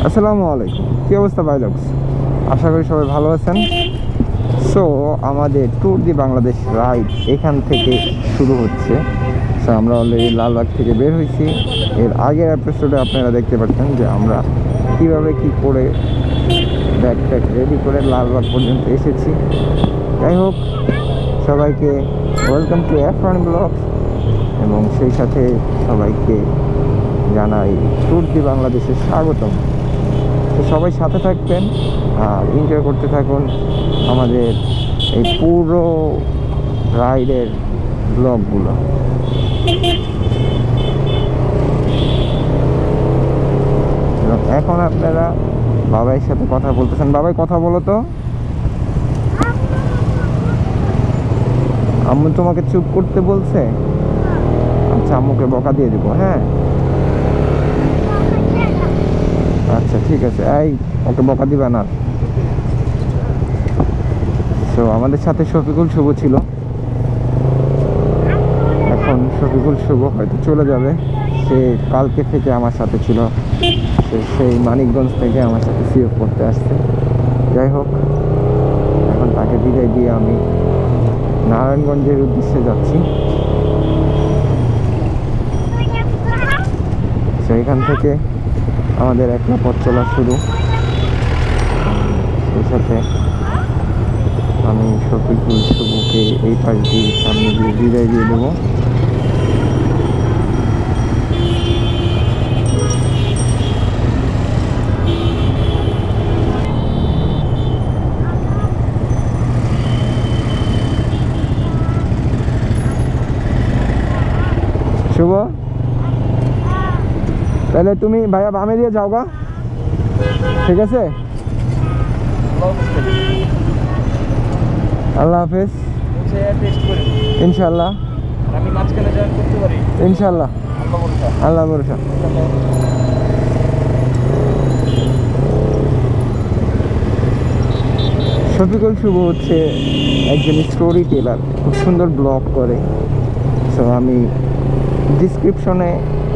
আসসালামু আলাইকুম, কী অবস্থা ভাই লোকস? আশা করি সবাই ভালো আছেন। সো আমাদের ট্যুর দি বাংলাদেশ রাইড এখান থেকে শুরু হচ্ছে। সো আমরা অলরেডি লালবাগ থেকে বের হয়েছি। এর আগের এপিসোডে আপনারা দেখতে পাচ্ছেন যে আমরা কীভাবে কী করে ব্যাকপ্যাক রেডি করে লালবাগ পর্যন্ত এসেছি। যাই হোক, সবাইকে ওয়েলকাম টু ফ্রনি ব্লগস এবং সেই সাথে সবাইকে জানাই ট্যুর দি বাংলাদেশের স্বাগতম। তো সবাই সাথে থাকবেন আর এনজয় করতে থাকুন আমাদের এই পুরো রাইডের ব্লগগুলো। এখন আপনারা বাবাইয়ের সাথে কথা বলতেছেন। বাবাই, কথা বলো তো। আম্মু তোমাকে চুপ করতে বলছে? আচ্ছা, আম্মুকে বকা দিয়ে দিব। হ্যাঁ, আচ্ছা ঠিক আছে, এই ওকে বকা দিবা না। তো আমাদের সাথে শফিকুল শুভ ছিল। এখন শফিকুল শুভ হয়তো চলে যাবে। সে কালকে থেকে আমার সাথে ছিল, সেই মানিকগঞ্জ থেকে আমার সাথে সিএফ করতে আসছে। যাই হোক, এখন তাকে বিদায় দিয়ে আমি নারায়ণগঞ্জের উদ্দেশ্যে যাচ্ছি। সেইখান থেকে আমাদের একলা পথ চলা শুরু। সেই সাথে আমি শফিকুল শুভকে এই পাশ দিয়ে সামনে দিয়ে বিদায় দিয়ে দেবো। শুভ, তাহলে তুমি ভাইয়া বামে দিয়ে যাও গা, ঠিক আছে? আল্লাহ হাফেজ। ইনশাল্লাহ ইনশাল্লাহ, আল্লাহ ভরসা। শফিকুল শুভ হচ্ছে একজন স্টোরি টেলার, খুব সুন্দর ব্লগ করে। সো আমি ডিসক্রিপশনে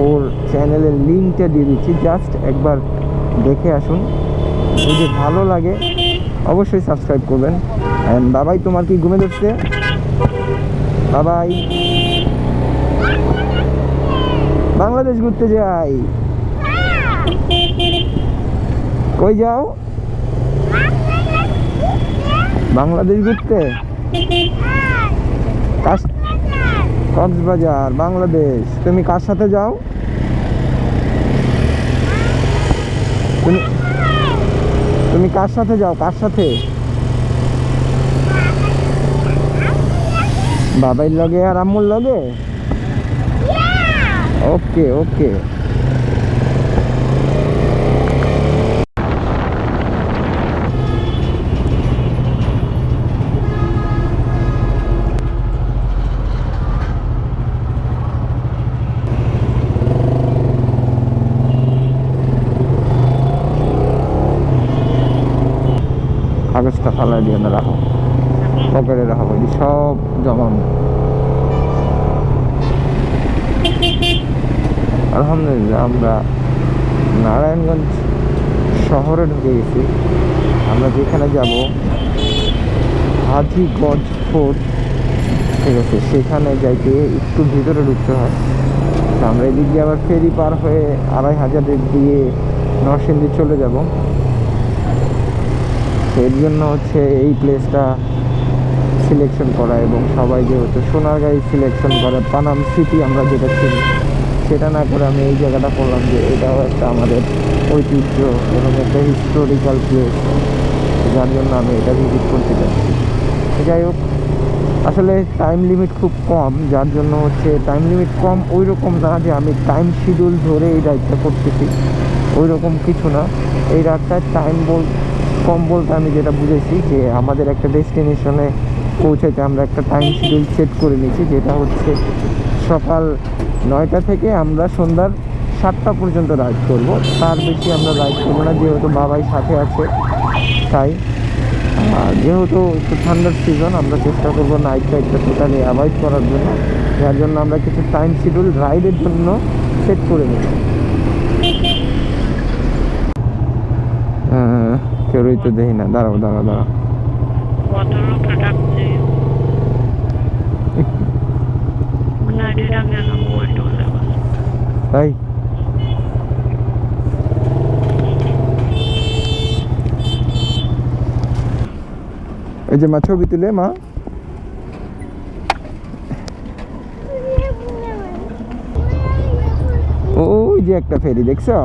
ওর চ্যানেলের লিঙ্কটা দিয়ে দিচ্ছি, জাস্ট একবার দেখে আসুন। যদি ভালো লাগে অবশ্যই সাবস্ক্রাইব করবেন। অ্যান্ড বাবাই, তোমার কি ঘুমে ধরছে? বাবাই, বাংলাদেশ ঘুরতে যাই। কই যাও? বাংলাদেশ ঘুরতে? কক্সবাজার, বাংলাদেশ। তুমি কার সাথে যাও? তুমি কার সাথে যাও? কার সাথে? বাবাইর লগে আর আম্মুর লগে? ওকে ওকে। কাগজটা ফালাই দিয়ে না, রাখো পকেটে, রাখো, সব জমানো। আলহামদুলিল্লাহ, আমরা নারায়ণগঞ্জ শহরে ঢুকে গেছি। আমরা যেখানে যাব হাজিগঞ্জ ফোর্ট, ঠিক আছে, সেখানে যাইতে একটু ভিতরে ঢুকতে হয়। আমরা এদিক দিয়ে আবার ফেরি পার হয়ে 2500 দিয়ে নরসিংদী চলে যাব। এর জন্য হচ্ছে এই প্লেসটা সিলেকশন করা, এবং সবাই যেহেতু সোনারগাঁই সিলেকশন করে, পানাম সিটি আমরা যেটা চিনি সেটা না করে আমি এই জায়গাটা করলাম যে এটাও একটা আমাদের ঐতিহ্য এবং একটা হিস্টোরিক্যাল প্লেস, যার জন্য আমি এটা ভিজিট করতে চাচ্ছি। যাই হোক, আসলে টাইম লিমিট খুব কম, যার জন্য হচ্ছে টাইম লিমিট কম ওই রকম না যে আমি টাইম শিডিউল ধরে এই রাইডটা করতেছি, ওই রকম কিছু না। এই রাইডটার টাইম কম বলতে আমি যেটা বুঝেছি যে আমাদের একটা ডেস্টিনেশনে পৌঁছাতে আমরা একটা টাইম শিডিউল সেট করে নিয়েছি, যেটা হচ্ছে সকাল 9টা থেকে আমরা সন্ধ্যার 7টা পর্যন্ত রাইড করব। তার বেশি আমরা রাইড করবো না, যেহেতু বাবাই সাথে আছে। তাই যেহেতু একটু ঠান্ডার সিজন, আমরা চেষ্টা করবো নাইট রাইডটা টোটালি অ্যাভয়েড করার জন্য, যার জন্য আমরা কিছু টাইম শিডিউল রাইডের জন্য সেট করে নিই। কেউই তো দেখি না। দাঁড়াও দাঁড়াও দাঁড়াও, তাই এই যে মা ছবি তুলে মা, ওই যে একটা ফেরি দেখছো,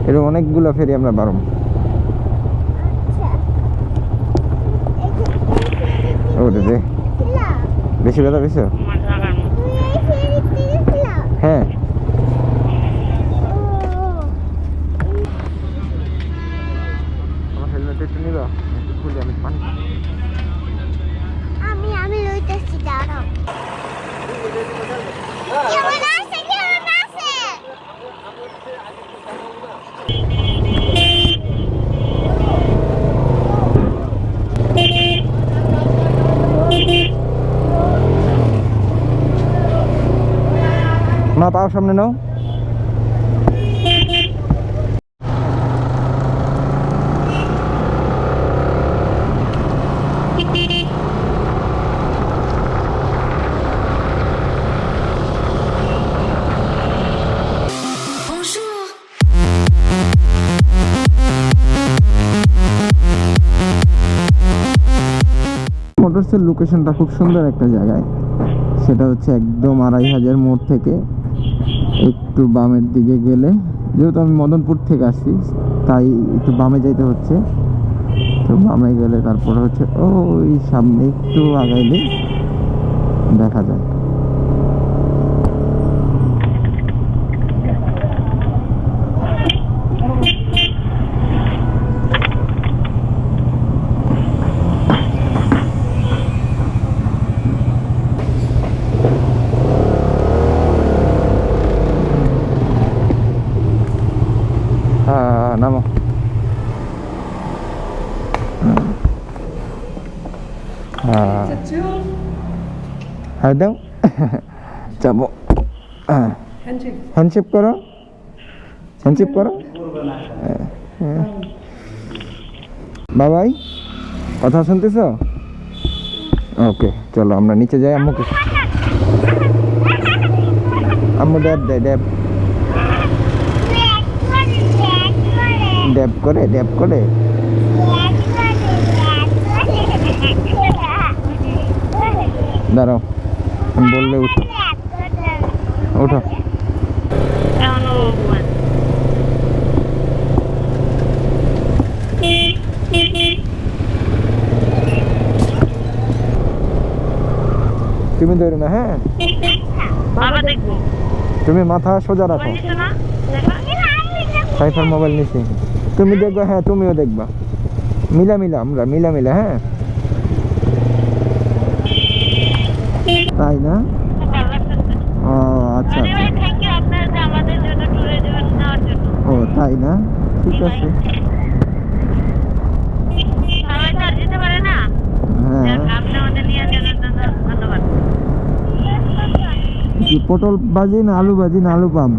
এরকম অনেকগুলো ফেরি আমরা পারব। ওরে রে, বেশি ব্যথা পেয়েছো? হ্যাঁ আমার হেলমেট একটু নিবা, একটু খুলে আমি পানি আমি লইতেছি, দাঁড়াও। কেমন আছে কেমন আছে? মা পাও সামনে নাও। মোটরসের লোকেশনটা খুব সুন্দর একটা জায়গায়, সেটা হচ্ছে একদম 2500 মোড় থেকে একটু বামের দিকে গেলে, যেহেতু আমি মদনপুর থেকে আসছি তাই একটু বামে যাইতে হচ্ছে, তো বামে গেলে তারপরে হচ্ছে ওই সামনে একটু আগাইলে দেখা যায়। নামো। হ্যাঁ দাও, যাবো। হ্যান্ডশেক করো, হ্যান্ডশেক করো। বাবাই কথা শুনতেছ? ওকে চলো আমরা নিচে যাই। আম্মুকে, আম্মু ড্যাব দেয়, ড্যাব ড্যাব করে, ড্যাব করে। দাঁড়াও আমি বললে উঠো, ওঠো। তুমি ধরো না, হ্যাঁ তুমি মাথা সোজা রাখো। সাইফার মোবাইল নিছি, তুমি দেখবা, হ্যাঁ তুমিও দেখবা, মিলামিলা আমরা মিলামিলা। হ্যাঁ তাই না? ও আচ্ছা ও তাই না, ঠিক আছে। হ্যাঁ কি পটল ভাজি না আলু ভাজি না আলু পাম?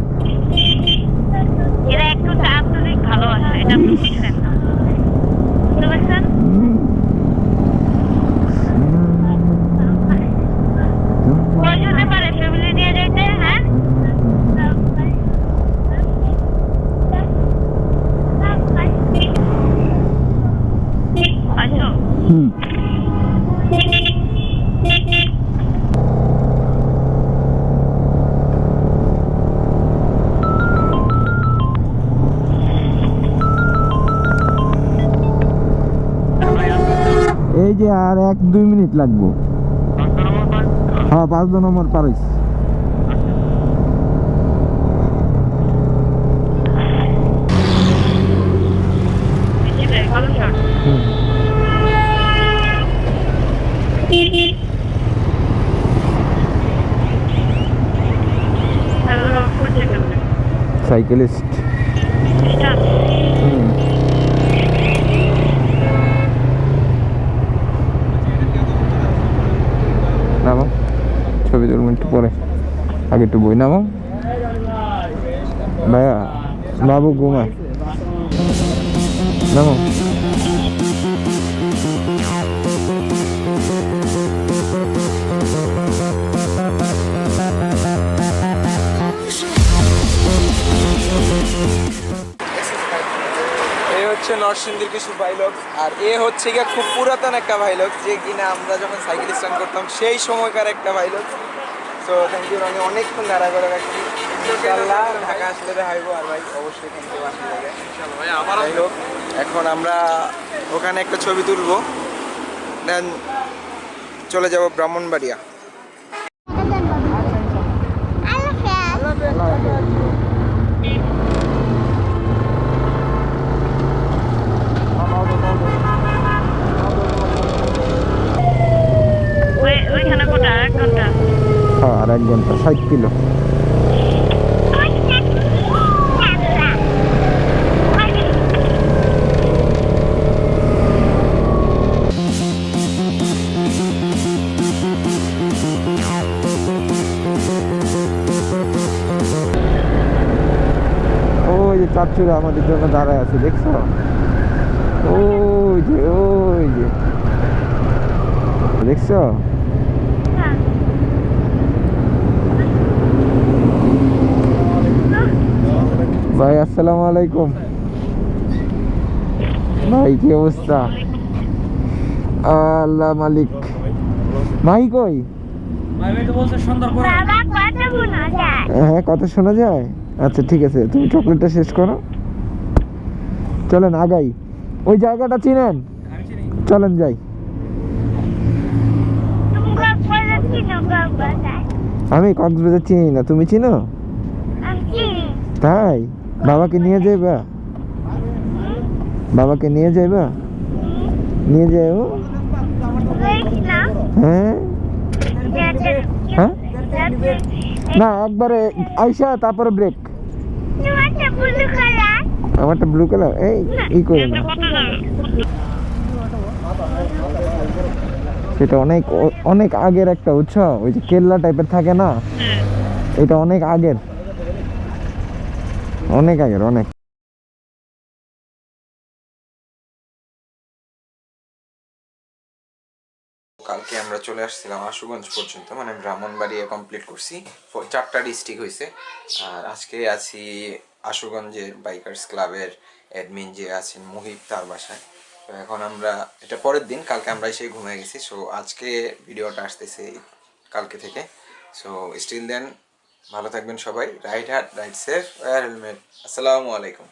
এই যে আর 1-2 মিনিট লাগবো। হ্যাঁ 5 নম্বর পারিস। সাইকেলিস্ট নামো, ছবি তুলবো একটু পরে, আগে একটু বই নামো। ভাইয়া বাবু ঘুমায় নামো। এ হচ্ছে নরসিংদীর কিছু ভাইলগ, আর এ হচ্ছে গিয়ে খুব পুরাতন একটা ভাইলগ, যে কিনা আমরা যখন সাইকেল স্ট্যান্ড করতাম সেই সময়কার একটা ভাইলগ। সো থ্যাংক ইউ রনি, অনেকক্ষণ দাঁড়া করে রাখছি। ইনশাআল্লাহ ঢাকা আসলে দেখাইব, আর ভাই অবশ্যই থ্যাংক ইউ আসলে লাগে। যাই হোক, এখন আমরা ওখানে একটা ছবি তুলবো, দেন চলে যাব ব্রাহ্মণবাড়িয়া। আর 1 ঘন্টা 60 কিলো। ওই যে চাচুরা আমাদের জন্য দাঁড়ায় আছে, দেখছো? ওই যে দেখছো? ভাই আসসালামু আলাইকুম। ভাই কি অবস্থা? আল্লাহ মালিক। মাই কই? হ্যাঁ, কথা শোনা যায়। আচ্ছা ঠিক আছে, তুমি চকলেটটা শেষ করো, চলেন আগাই। ওই জায়গাটা চিনেন? চলেন যাই। আমি কক্সবাজার চিনি না, তুমি চিনো? তাই? বাবাকে নিয়ে যাইবা? বাবাকে নিয়ে যাইবা? নিয়ে যাইও। হ্যাঁ হ্যাঁ, না একবারে আইসা তারপরে ব্রেক। আমারটা ব্লু কালার, এই করে না, সেটা অনেক অনেক আগের একটা উৎসব, ওই যে কেল্লা টাইপের থাকে না, এটা অনেক আগের, অনেক। কালকে আমরা চলে আসছিলাম আশুগঞ্জ পর্যন্ত, মানে ব্রাহ্মণবাড়িয়া কমপ্লিট করছি, 4টা ডিস্ট্রিক্ট হয়েছে। আর আজকে আছি আশুগঞ্জের বাইকার্স ক্লাবের অ্যাডমিন যে আছেন মুহিত, তার বাসায়। তো এখন আমরা, এটা পরের দিন, কালকে আমরা এসে ঘুমিয়ে গেছি। সো আজকে ভিডিওটা আসতেছে কালকে থেকে। সো স্টিল দেন, ভালো থাকবেন সবাই, ride hard, ride safe, wear helmet. আসসালামু আলাইকুম।